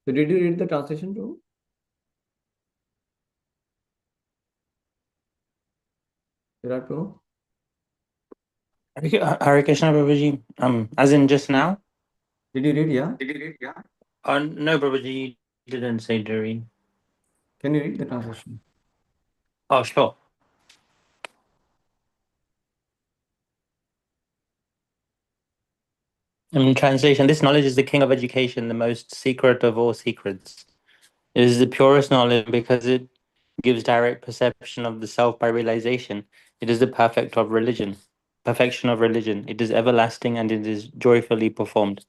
So did you read the translation too? Virat Prabhu? Hare Krishna, Prabhuji. As in just now? Did you read? Yeah. No, Prabhuji, you didn't say to read. Can you read the translation? Oh, sure. Translation: This knowledge is the king of education, the most secret of all secrets. It is the purest knowledge because it gives direct perception of the self by realization. It is the perfection of religion. It is everlasting and it is joyfully performed.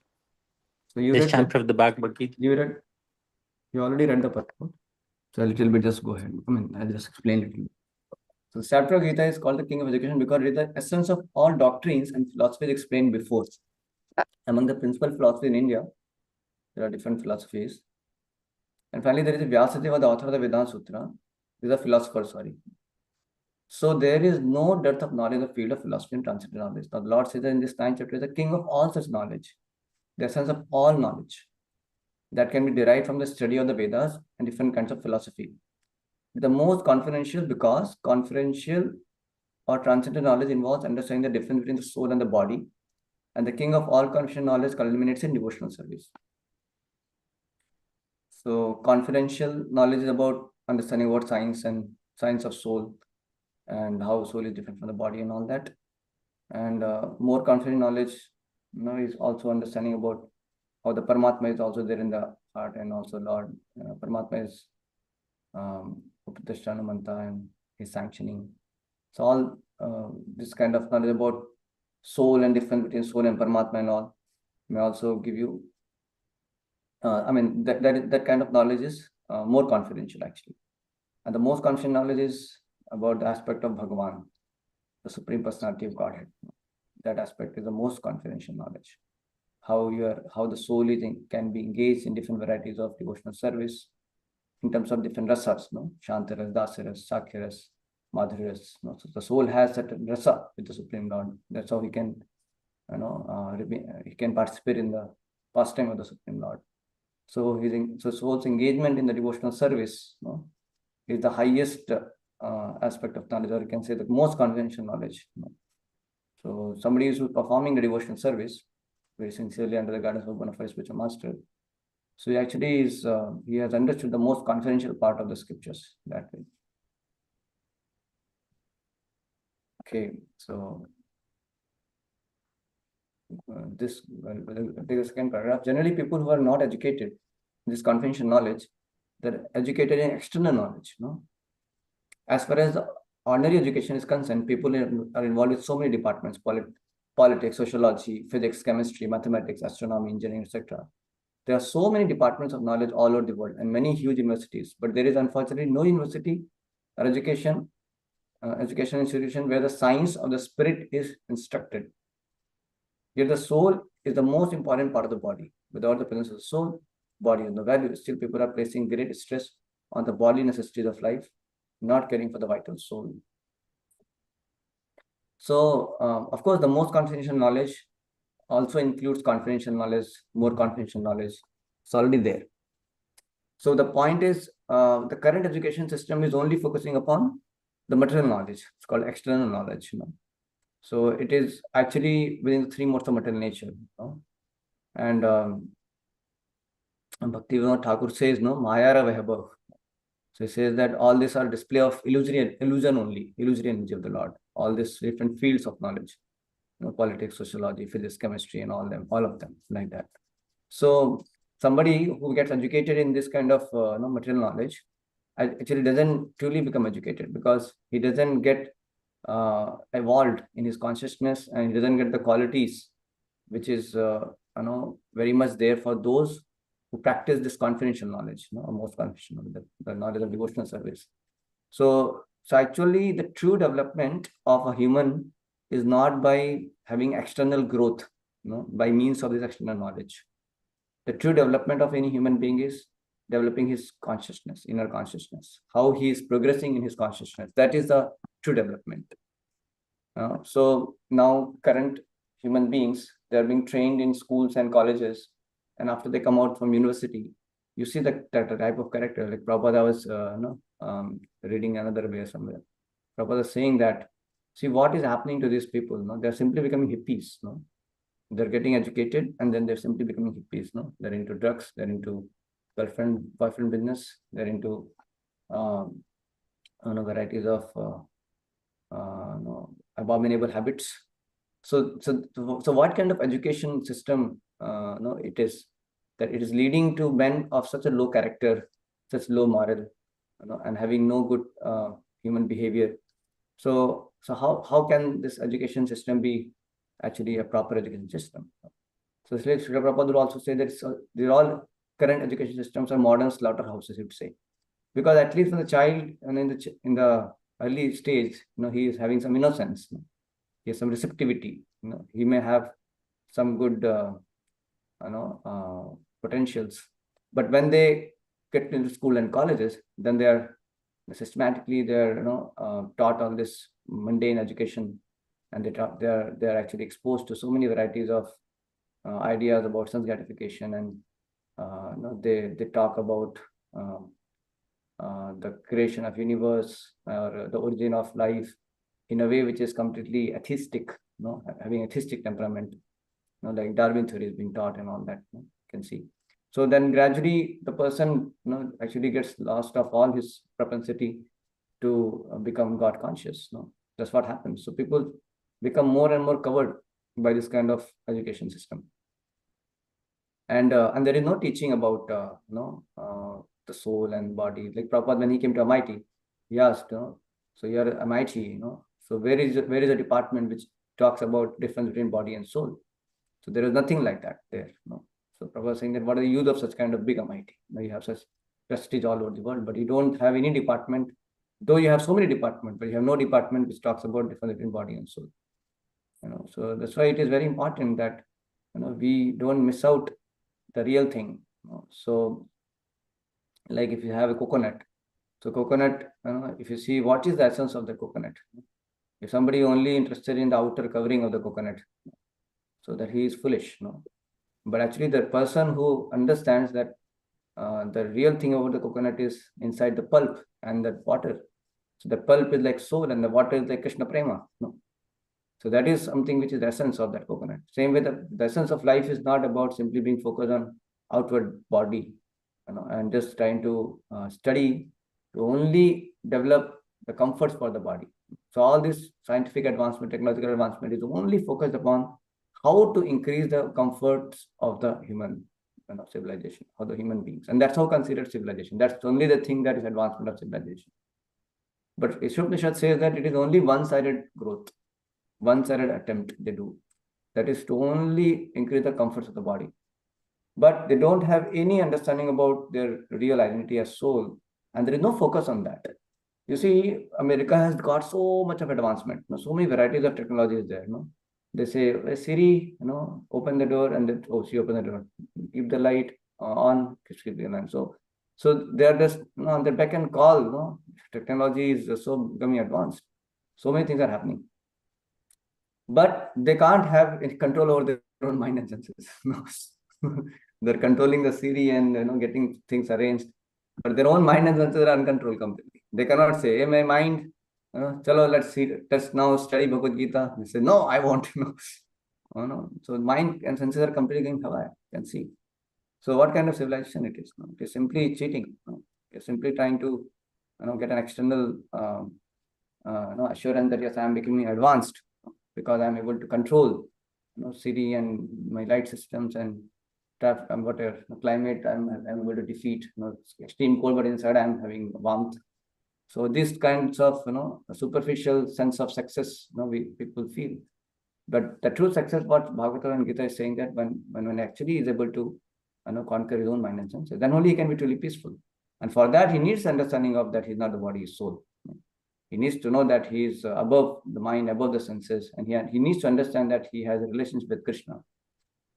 So you This read that? chapter of the Bhagavad Gita. You read? You already read the purport. So a little bit, just go ahead. I mean, I'll just explain it. So the chapter of Gita is called the king of education because it is the essence of all doctrines and philosophies explained before. Among the principal philosophies in India, there are different philosophies. And finally, there is Vyasadeva, the author of the Vedanta Sutra. He's a philosopher, sorry. So there is no depth of knowledge in the field of philosophy and transcendental knowledge. Now, the Lord says that in this ninth chapter is the king of all such knowledge, the essence of all knowledge that can be derived from the study of the Vedas and different kinds of philosophy. The most confidential because confidential or transcendental knowledge involves understanding the difference between the soul and the body, and the king of all confidential knowledge culminates in devotional service. So confidential knowledge is about understanding what science and science of soul and how soul is different from the body and all that. And more confident knowledge, is also understanding about how the Paramatma is also there in the heart, and also Lord Paramatma is Upatishthanamanta and his sanctioning. So all this kind of knowledge about soul and difference between soul and Paramatma and all may also give you. That kind of knowledge is more confidential actually, and the most confidential knowledge is about the aspect of Bhagavan, the Supreme Personality of Godhead. That aspect is the most confidential knowledge. How the soul can be engaged in different varieties of devotional service in terms of different rasas, Shantaras, Dasaras, Sakyaras, Madhuras. So the soul has certain rasa with the Supreme Lord. That's how he can, he can participate in the pastime of the Supreme Lord. So soul's engagement in the devotional service, is the highest aspect of knowledge, or you can say the most confidential knowledge. So somebody who's performing the devotional service very sincerely under the guidance of one of our spiritual master. So he actually he has understood the most confidential part of the scriptures that way. Okay, so take the second paragraph. Generally, people who are not educated in this confidential knowledge, they're educated in external knowledge. As far as ordinary education is concerned, people are involved with so many departments: politics, sociology, physics, chemistry, mathematics, astronomy, engineering, etc. There are so many departments of knowledge all over the world and many huge universities, but there is unfortunately no university or education institution where the science of the spirit is instructed. Yet the soul is the most important part of the body. Without the presence of the soul, body is no value. Still, people are placing great stress on the bodily necessities of life, not caring for the vital soul. So, of course, the most confidential knowledge also includes confidential knowledge, more confidential knowledge. It's already there. So the point is, the current education system is only focusing upon the material knowledge. It's called external knowledge. So it is actually within the three modes of material nature. And Bhaktivinoda Thakur says, Mayara Vaibhav. So he says that all these are display of illusion only, illusory energy of the Lord. All these different fields of knowledge, politics, sociology, physics, chemistry, and all of them like that. So somebody who gets educated in this kind of material knowledge actually doesn't truly become educated, because he doesn't get evolved in his consciousness, and he doesn't get the qualities which is very much there for those who practice this confidential knowledge, most confidential knowledge, the knowledge of devotional service. So actually, the true development of a human is not by having external growth, by means of this external knowledge. The true development of any human being is developing his consciousness, inner consciousness, how he is progressing in his consciousness. That is the true development. So now current human beings, they are being trained in schools and colleges, and after they come out from university, you see that type of character. Like Prabhupada was reading another way somewhere. Prabhupada is saying that, see what is happening to these people. No, they're simply becoming hippies. No, they're getting educated and then they're simply becoming hippies. No, they're into drugs. They're into boyfriend business. They're into varieties of abominable habits. So what kind of education system it is, that it is leading to men of such a low character, such low moral, and having no good human behavior. So how can this education system be actually a proper education system? So Srila Prabhupada would also say that they're all current education systems are modern slaughterhouses, he would say, because at least for the child and in the early stage, he is having some innocence, he has some receptivity, he may have some good potentials, but when they get into school and colleges, then they're taught all this mundane education, and they're actually exposed to so many varieties of ideas about sense gratification, and they talk about the creation of universe or the origin of life in a way which is completely atheistic, having atheistic temperament, like Darwin theory is being taught and all that, you can see. So then gradually the person actually gets lost of all his propensity to become God conscious. That's what happens. So people become more and more covered by this kind of education system. And there is no teaching about the soul and body. Like Prabhupada, when he came to MIT, he asked, so you're MIT, so where is a department which talks about difference between body and soul? So there is nothing like that there. So Prabhupada is saying that what are the use of such kind of big MIT? You have such prestige all over the world, but you don't have any department, though you have so many departments, but you have no department which talks about difference between body and soul. So that's why it is very important that we don't miss out the real thing. So like if you have a coconut, so coconut, if you see what is the essence of the coconut, if somebody only interested in the outer covering of the coconut, so that he is foolish, but actually the person who understands that the real thing about the coconut is inside the pulp and that water. So the pulp is like soul and the water is like Krishna Prema. So that is something which is the essence of that coconut. Same way, the essence of life is not about simply being focused on outward body, and just trying to study to only develop the comforts for the body. So all this scientific advancement, technological advancement is only focused upon how to increase the comforts of the human civilization, or the human beings. And that's how considered civilization. That's only the thing that is advancement of civilization. But Ishupnishad says that it is only one-sided growth, one-sided attempt they do. That is to only increase the comforts of the body. But they don't have any understanding about their real identity as soul. And there is no focus on that. You see, America has got so much of advancement. So many varieties of technology is there. They say, hey, Siri, open the door, and then she open the door. Keep the light on. So they are just on the beck and call. Technology is so becoming advanced. So many things are happening, but they can't have control over their own mind and senses. They're controlling the Siri and getting things arranged, but their own mind and senses are uncontrolled completely. They cannot say, "Hey, my mind, chalo, let's now study Bhagavad Gita." They say, "No, I won't." No. So mind and senses are completely going haywire. You can see. So what kind of civilization it is? It is simply cheating. It's simply trying to get an external assurance that yes, I am becoming advanced because I am able to control Siri and my light systems and traffic and whatever climate I'm able to defeat. It's extreme cold, but inside I'm having warmth. So these kinds of a superficial sense of success people feel. But the true success, what Bhagavatam and Gita is saying, that when actually is able to conquer his own mind and senses, then only he can be truly peaceful. And for that, he needs understanding of that he's not the body, his soul. He needs to know that he is above the mind, above the senses, and he needs to understand that he has a relationship with Krishna.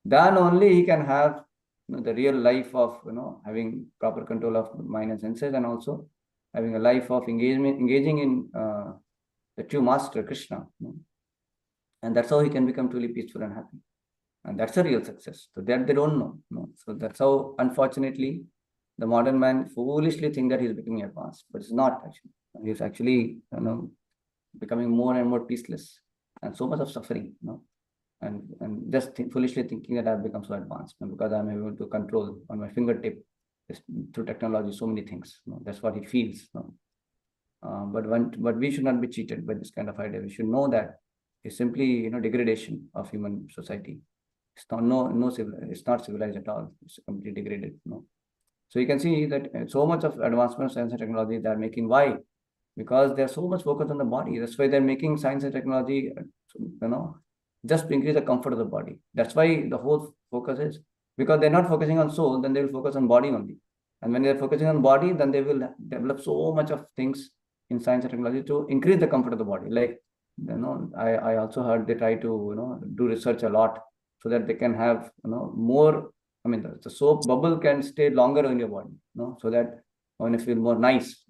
Then only he can have the real life of having proper control of mind and senses, and also having a life of engaging in the true master Krishna. And that's how he can become truly peaceful and happy. And that's a real success. So that they don't know. So that's how, unfortunately, the modern man foolishly think that he's becoming advanced, but it's not actually. He's actually, becoming more and more peaceless, and so much of suffering, and just foolishly thinking that I've become so advanced, because I'm able to control on my fingertip through technology so many things. That's what he feels. But we should not be cheated by this kind of idea. We should know that it's simply degradation of human society. It's not it's not civilized at all. It's completely degraded. So you can see that so much of advancement of science and technology they are making. Why? Because they're so much focused on the body. That's why they're making science and technology, just to increase the comfort of the body. That's why the whole focus is, because they're not focusing on soul, then they will focus on body only. And when they're focusing on body, then they will develop so much of things in science and technology to increase the comfort of the body. Like, I also heard they try to, do research a lot so that they can have, more, I mean, the soap bubble can stay longer in your body, so that when you feel more nice.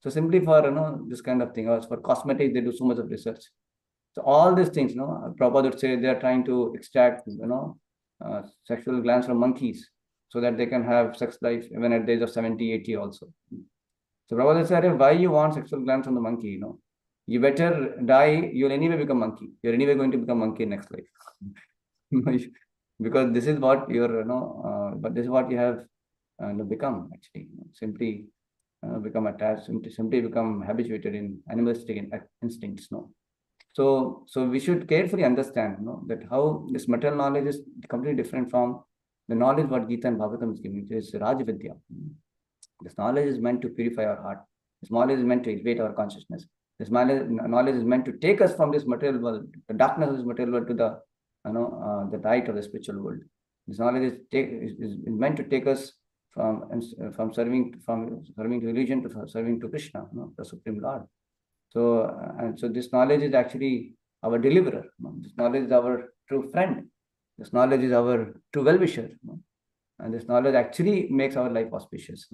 So simply for, this kind of thing, or for cosmetics, they do so much of research. So all these things, Prabhupada would say they are trying to extract, sexual glands from monkeys so that they can have sex life even at the age of 70, 80 also. So Prabhupada said, why you want sexual glands from the monkey, You better die, you'll anyway become monkey. You're anyway going to become monkey next life. Because this is what but this is what you have become actually. Simply become attached, simply become habituated in animalistic instincts, So we should carefully understand, that how this material knowledge is completely different from the knowledge what Gita and Bhagavatam is giving, which is Rajvidya. This knowledge is meant to purify our heart. This knowledge is meant to elevate our consciousness. This knowledge is meant to take us from this material world, the darkness of this material world, to the light of the spiritual world. This knowledge is meant to take us from serving to religion to serving to Krishna, the Supreme Lord. So this knowledge is actually our deliverer. This knowledge is our true friend. This knowledge is our true well-wisher. And this knowledge actually makes our life auspicious.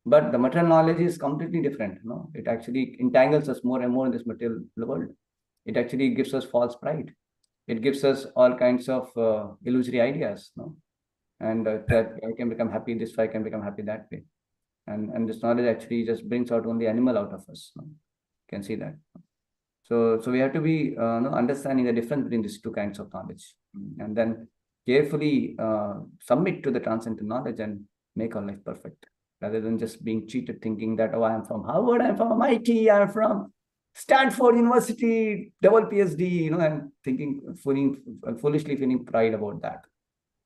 But the material knowledge is completely different. It actually entangles us more and more in this material world. It actually gives us false pride. It gives us all kinds of illusory ideas. And that I can become happy this way, I can become happy that way. And this knowledge actually just brings out only animal out of us. You can see that. So we have to be understanding the difference between these two kinds of knowledge, and then carefully submit to the transcendental knowledge and make our life perfect, rather than just being cheated, thinking that, oh, I am from Harvard, I'm from MIT, I'm from Stanford University, double PhD, and thinking, foolishly feeling pride about that.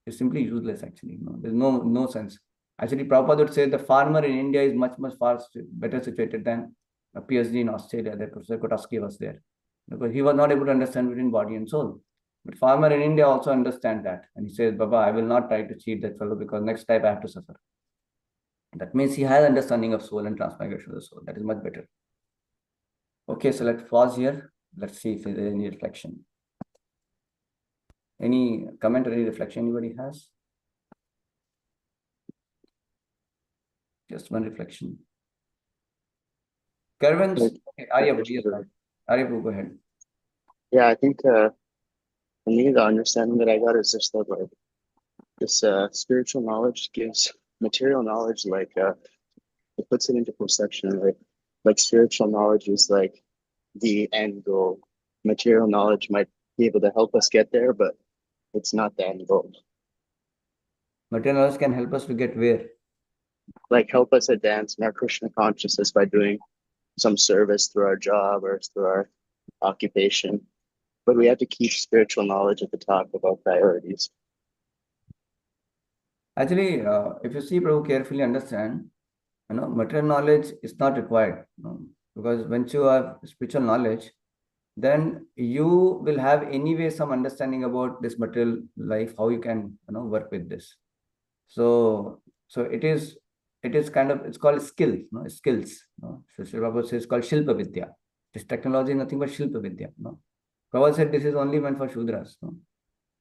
It's simply useless, actually. There's no sense. Actually, Prabhupada would say the farmer in India is much far better situated than a PhD in Australia. That Professor Kotaski was there, because he was not able to understand between body and soul. But farmer in India also understand that, and he says, Baba, I will not try to cheat that fellow, because next time I have to suffer. That means he has understanding of soul and transmigration of the soul. That is much better. Okay, so let's pause here. Let's see if there is any reflection. Any comment or any reflection anybody has? Just one reflection. Kervins, okay, Arya, go ahead. Yeah, I think for me, the understanding that I got is just that, like, this spiritual knowledge gives material knowledge, like, it puts it into perception. Like spiritual knowledge is like the end goal. Material knowledge might be able to help us get there, but it's not the end goal. Material knowledge can help us to get where? Like, help us advance in our Krishna consciousness by doing some service through our job or through our occupation. But we have to keep spiritual knowledge at the top of our priorities. Actually, if you see, Prabhu, carefully understand, material knowledge is not required. Because once you have spiritual knowledge, then you will have anyway some understanding about this material life, how you can work with this. So it is kind of, it's called skills. Skills. So Sri Prabhupada says it's called Shilpa Vidya. This technology is nothing but Shilpa Vidya. Prabhupada said this is only meant for Shudras.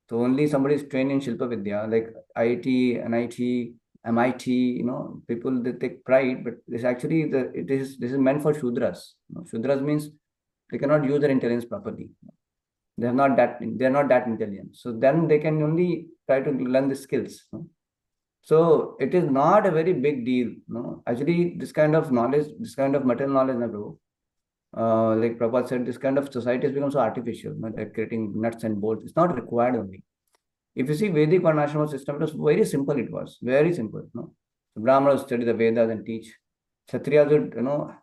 So only somebody is trained in Shilpa Vidya, like IIT, NIT, MIT, people, they take pride, but this actually, this is meant for Shudras. Shudras means they cannot use their intelligence properly. They're not that intelligent. So then they can only try to learn the skills. So it is not a very big deal. No, actually, this kind of knowledge, this kind of material knowledge, na bro, like Prabhupada said, this kind of society has become so artificial, like creating nuts and bolts. It's not required only. If you see Vedic Varnashrama system, it was very simple. It was very simple. No, so Brahmanas study the Vedas and teach. Kshatriyas would,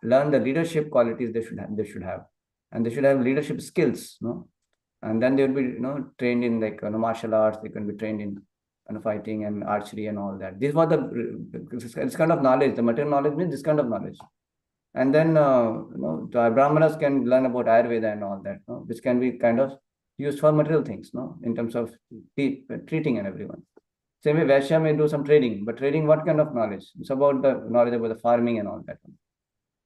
learn the leadership qualities they should have. They should have, and they should have leadership skills. No, and then they would be, trained in like martial arts. They can be trained in fighting and archery and all that. This was this kind of knowledge. The material knowledge means this kind of knowledge. And then, the Brahmanas can learn about Ayurveda and all that, no? Which can be kind of used for material things, no? In terms of treating and everyone. Same way, Vaishya may do some trading, but trading, what kind of knowledge? It's about the knowledge about the farming and all that.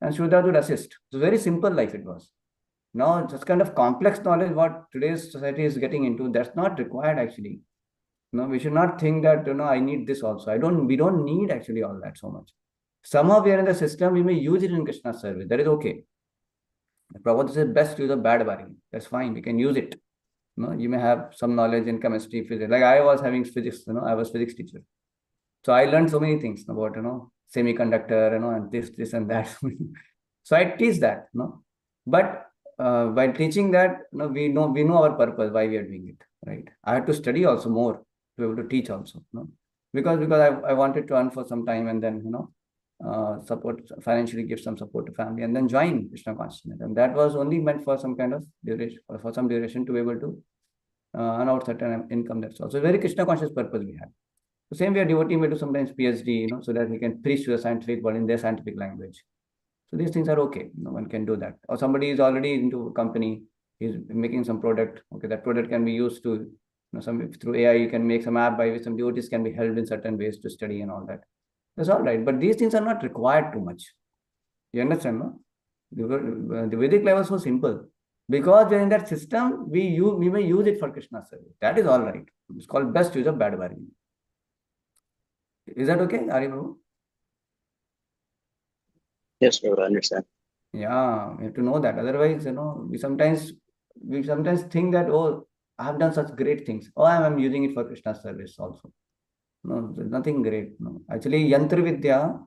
And Shudra would assist. It's a very simple life it was. Now, this kind of complex knowledge, what today's society is getting into, that's not required actually. No, we should not think that, I need this also. We don't need actually all that so much. Somehow we are in the system, we may use it in Krishna's service. That is okay. Prabhupada says best use of bad bargain. That's fine. We can use it. You may have some knowledge in chemistry, physics. Like I was having physics, I was physics teacher. So I learned so many things about, semiconductor, and this and that. So I teach that, But by teaching that, we know our purpose, why we are doing it, right? I had to study also more to be able to teach also, because I wanted to earn for some time and then, support, financially give some support to family and then join Krishna consciousness. And that was only meant for some kind of duration, or for some duration to be able to earn out certain income. That's also a very Krishna conscious purpose we had. The same way a devotee may do sometimes PhD, so that he can preach to the scientific world in their scientific language. So these things are okay. One can do that. Or somebody is already into a company, he's making some product. Okay, that product can be used to, through AI, you can make some app by which some devotees can be helped in certain ways to study and all that. That's all right. But these things are not required too much. You understand, no? The Vedic life was so simple. Because we're in that system, we may use it for Krishna's service. That is all right. It's called best use of bad bargain. Is that okay, Ari Prabhu? Yes, bro, I understand. Yeah, we have to know that. Otherwise, we sometimes think that, oh, I have done such great things. Oh, I'm using it for Krishna's service also. No, there's nothing great. No, actually, Yantra Vidya,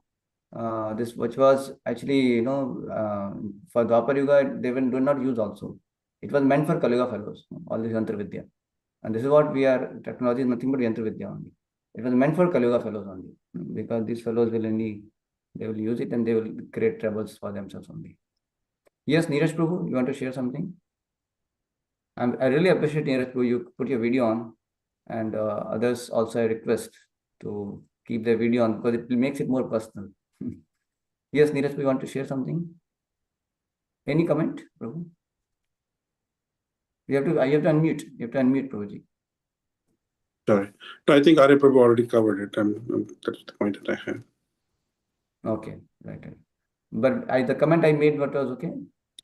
this which was actually, for Dwapar Yuga, they do not use also. It was meant for Kali Yuga fellows, all this Yantra Vidya. And this is what we are, technology is nothing but Yantra Vidya only. It was meant for Kali Yuga fellows only, because these fellows will only, they will use it and they will create troubles for themselves only. Yes, Neeraj Prabhu, you want to share something? I really appreciate, Neeraj Prabhu, you put your video on, and others also I request to keep their video on because it makes it more personal. Yes, Neeraj, we want to share something. Any comment, Prabhu? You have to unmute. You have to unmute, Prabhuji. Sorry. No, I think Arya Prabhu already covered it. That's the point that I have. Okay, right. But the comment I made, what was okay?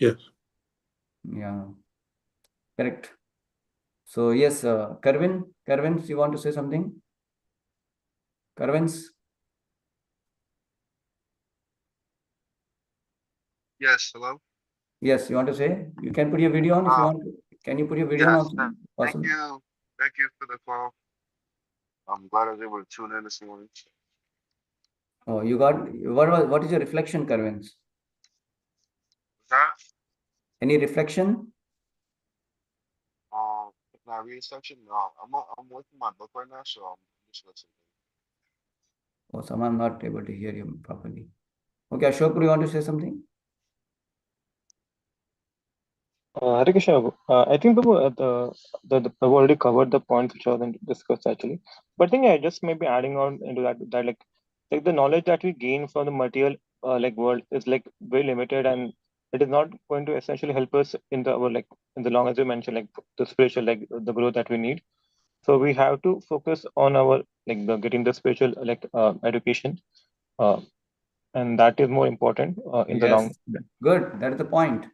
Yes. Yeah, correct. So yes, Karvin, you want to say something? Karvins? Yes, hello. Yes, you want to say? You can put your video on if you want to. Can you put your video on Yes, also? thank Possible? you. Thank you for the call. I'm glad I was able to tune in this morning. Oh, you got what is your reflection, Karvins? That Any reflection? my reading section. No, I'm working my book right now, so I'm just listening. Oh, someone not able to hear you properly. Okay, Ashok, you want to say something? Hare Krishna. I think Prabhu, I've already covered the points which I was discussed actually. But I think I just maybe adding on into that like the knowledge that we gain from the material world is like very limited, and it is not going to essentially help us in the in the long, as you mentioned, like the spiritual, like the growth that we need. So we have to focus on our getting the spiritual education, and that is more important in the long Yes. run. Good. That is the point.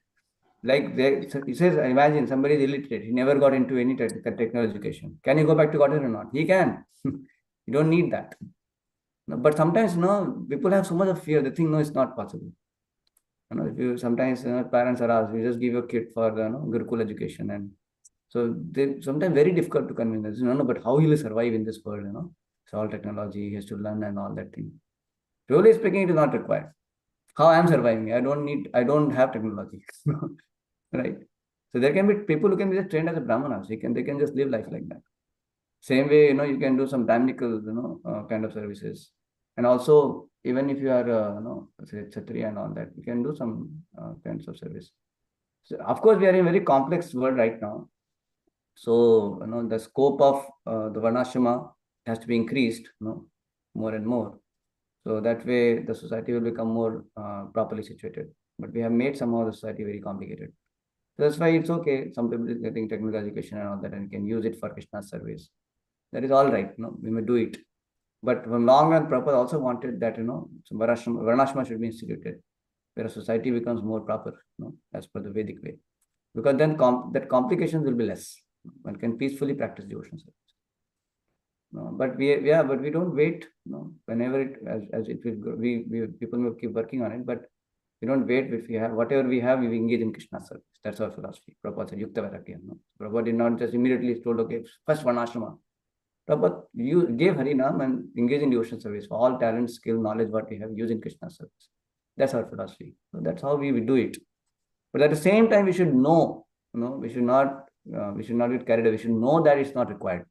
Like he says, imagine somebody is illiterate. He never got into any technical education. Can he go back to God or not? He can. You don't need that. No, but sometimes, people have so much of fear. They think, no, it's not possible. If you sometimes, parents are asked, you just give your kid for the Gurukul education, and so they sometimes very difficult to convince us. No, but how he will survive in this world? It's all technology, he has to learn and all that thing. Truly speaking, it is not required. How I am surviving? I don't have technology. Right? So there can be people who can be just trained as a brahmanas. They can just live life like that. Same way, you can do some brahminical, kind of services. And also, even if you are, say Kshatriya and all that, you can do some kinds of service. So of course, we are in a very complex world right now. So, the scope of the Varnashrama has to be increased, more and more. So that way, the society will become more properly situated. But we have made somehow the society very complicated. So that's why it's okay. Some people are getting technical education and all that and can use it for Krishna's service. That is all right. We may do it. But from long run, Prabhupada also wanted that, Varnashrama should be instituted, where a society becomes more proper, as per the Vedic way. Because then that complications will be less. One can peacefully practice devotion service. But we don't wait. Whenever as it will go, people will keep working on it. But we don't wait. If we have whatever we have, we engage in Krishna service. That's our philosophy. Prabhupada said Yukta Vairagya. Prabhupada did not just immediately told, okay, first Varnashrama. Prabhupada you gave Harinam and engage in devotion service for all talent, skill, knowledge, what we have, use in Krishna service. That's our philosophy. So that's how we do it. But at the same time, we should know, we should not get carried away. We should know that it's not required.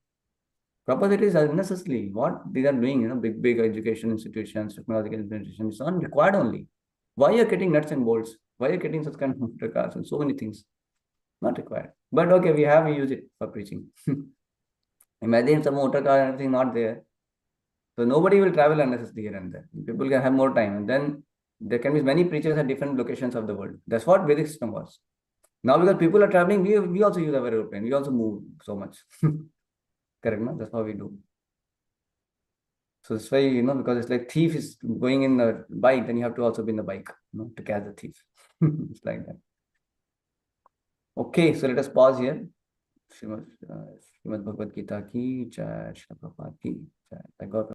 Prabhupada, it is unnecessary. What they are doing, big education institutions, technological institutions, it's not required only. Why are you getting nuts and bolts? Why are you getting such kind of motor cars and so many things? Not required. But okay, we use it for preaching. Imagine some motor car and everything not there. So nobody will travel unnecessarily here and there. People can have more time. And then there can be many preachers at different locations of the world. That's what Vedic system was. Now because people are traveling, we also use our aeroplane. We also move so much. Correct, no? That's how we do. So that's why, because it's like thief is going in the bike, then you have to also be in the bike, to catch the thief. It's like that. Okay, so let us pause here. Srimad Bhagavad Gita ki jai, Srila Prabhupada ki jai. Thank God.